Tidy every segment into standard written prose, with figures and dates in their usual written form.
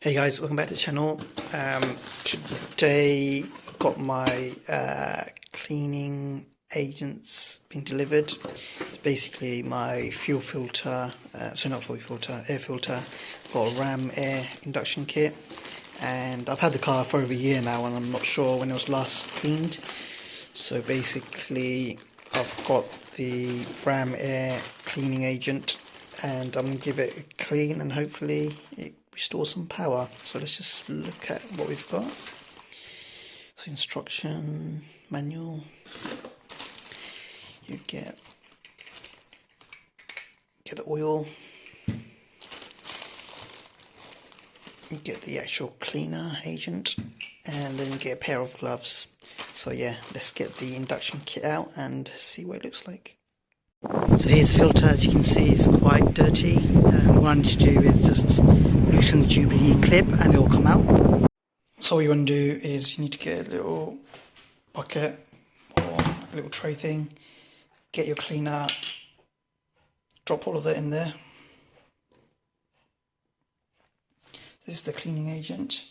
Hey guys, welcome back to the channel. Today I've got my cleaning agents being delivered. It's basically my fuel filter, so not fuel filter, air filter. I've got a Ramair induction kit, and I've had the car for over a year now and I'm not sure when it was last cleaned. So basically I've got the Ramair cleaning agent and I'm going to give it a clean and hopefully it restore some power. So let's just look at what we've got. So instruction manual, you get the oil, you get the actual cleaner agent, and then you get a pair of gloves. So yeah, let's get the induction kit out and see what it looks like. So here's the filter. As you can see, it's quite dirty. What I need to do is just loosen the Jubilee clip and it will come out. So what you want to do is you need to get a little bucket or a little tray thing, get your cleaner, drop all of that in there. This is the cleaning agent,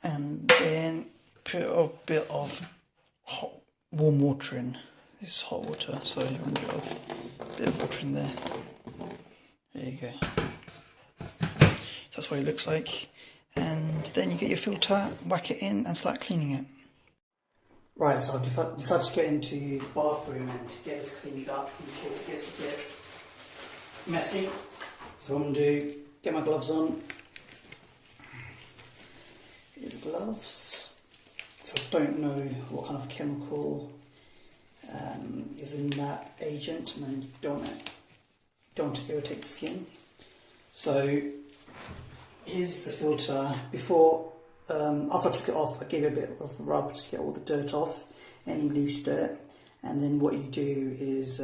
and then put a bit of hot warm water in. This is hot water, so you want a bit of water in there. There you go. That's what it looks like. And then you get your filter, whack it in and start cleaning it. Right, so I've decided to get into the bathroom and get this cleaned up in case it gets a bit messy. So what I'm going to do, get my gloves on. Here's the gloves. So I don't know what kind of chemical is in that agent, and then you don't want to irritate the skin. So here's the filter. Before, after I took it off, I gave it a bit of a rub to get all the dirt off, any loose dirt, and then what you do is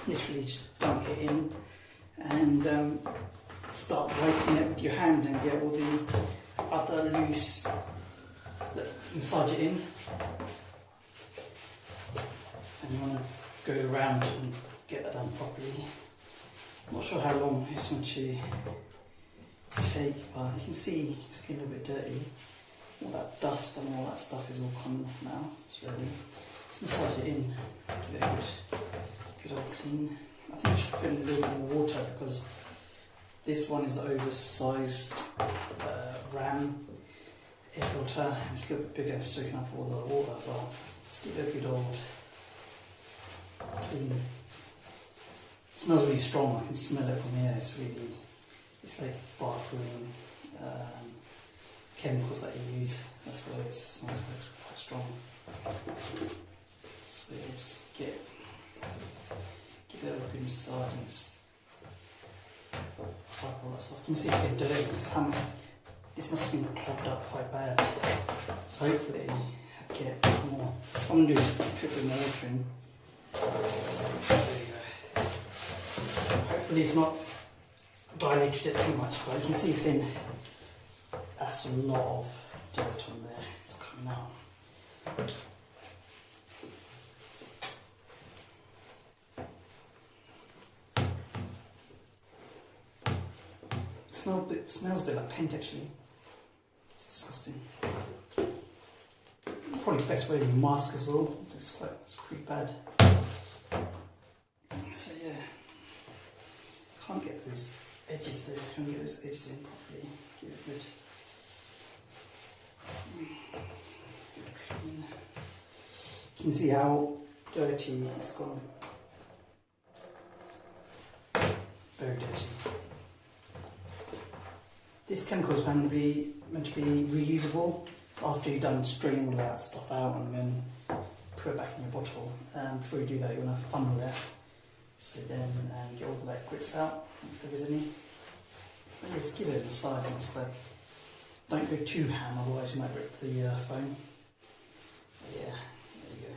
literally just dunk it in and start wiping it with your hand and get all the other loose, massage it in. And you want to go around and get that done properly. I'm not sure how long it's going to take, but you can see it's getting a little bit dirty. All that dust and all that stuff is all coming off now, slowly. Let's massage it in, give it a good old clean. I think I should put in a little bit more water because this one is the oversized Ram air filter. It's a little bit bigger, soaking up all the water, but let's give it a good old clean. It smells really strong. I can smell it from here. It's like bathroom chemicals that you use. That's why it smells quite strong. So let's give it a good massage and just wipe all that stuff. You can see it's getting dirty. This must have been clogged up quite bad. So hopefully I get more. What I'm going to do is put a bit more water in. There you go. Hopefully it's not diluted it too much, but you can see it's getting, that's a lot of dirt on there. It's coming out. It smells a bit like paint actually. It's disgusting. Probably best wearing a mask as well. It's pretty bad. So yeah, can't get those edges there. Can't get those edges in properly. Give it good clean. You can see how dirty it's gone. Very dirty. This chemical is meant to be reusable. So after you're done, just drain all of that stuff out and then put it back in your bottle. Before you do that, you want to funnel it. So then get all the wet grits out, if there is any. But yeah, just give it a massage and it's like, don't go too ham, otherwise you might rip the foam. But yeah, there you go.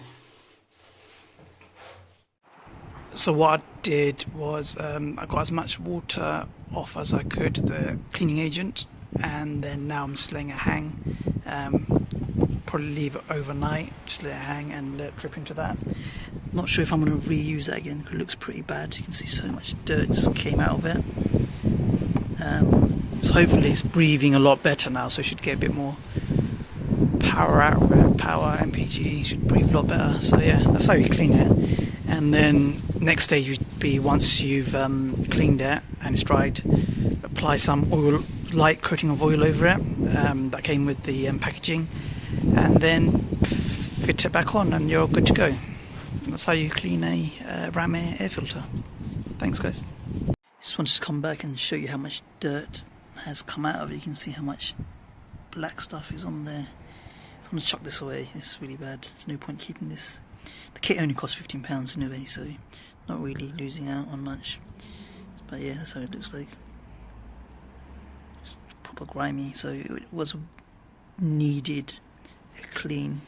So what I did was I got as much water off as I could, the cleaning agent, and then now I'm just letting it hang. Probably leave it overnight, just let it hang and let it drip into that. Not sure if I'm going to reuse that again because it looks pretty bad. You can see so much dirt just came out of it. So hopefully it's breathing a lot better now, so it should get a bit more power out of it. Power MPG should breathe a lot better. So yeah, that's how you clean it. And then next stage would be, once you've cleaned it and it's dried, apply some oil, light coating of oil over it that came with the packaging, and then fit it back on and you're good to go. That's how you clean a Ramair air filter. Thanks guys. Just wanted to come back and show you how much dirt has come out of it. You can see how much black stuff is on there. So I'm going to chuck this away. It's really bad. There's no point keeping this. The kit only costs £15 anyway, so not really losing out on much. But yeah, that's how it looks like. Just proper grimy, so it was needed a clean.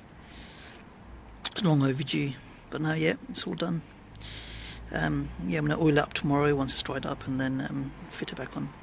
It's long overdue, but now yeah, it's all done. Yeah, I'm going to oil it up tomorrow once it's dried up, and then fit it back on.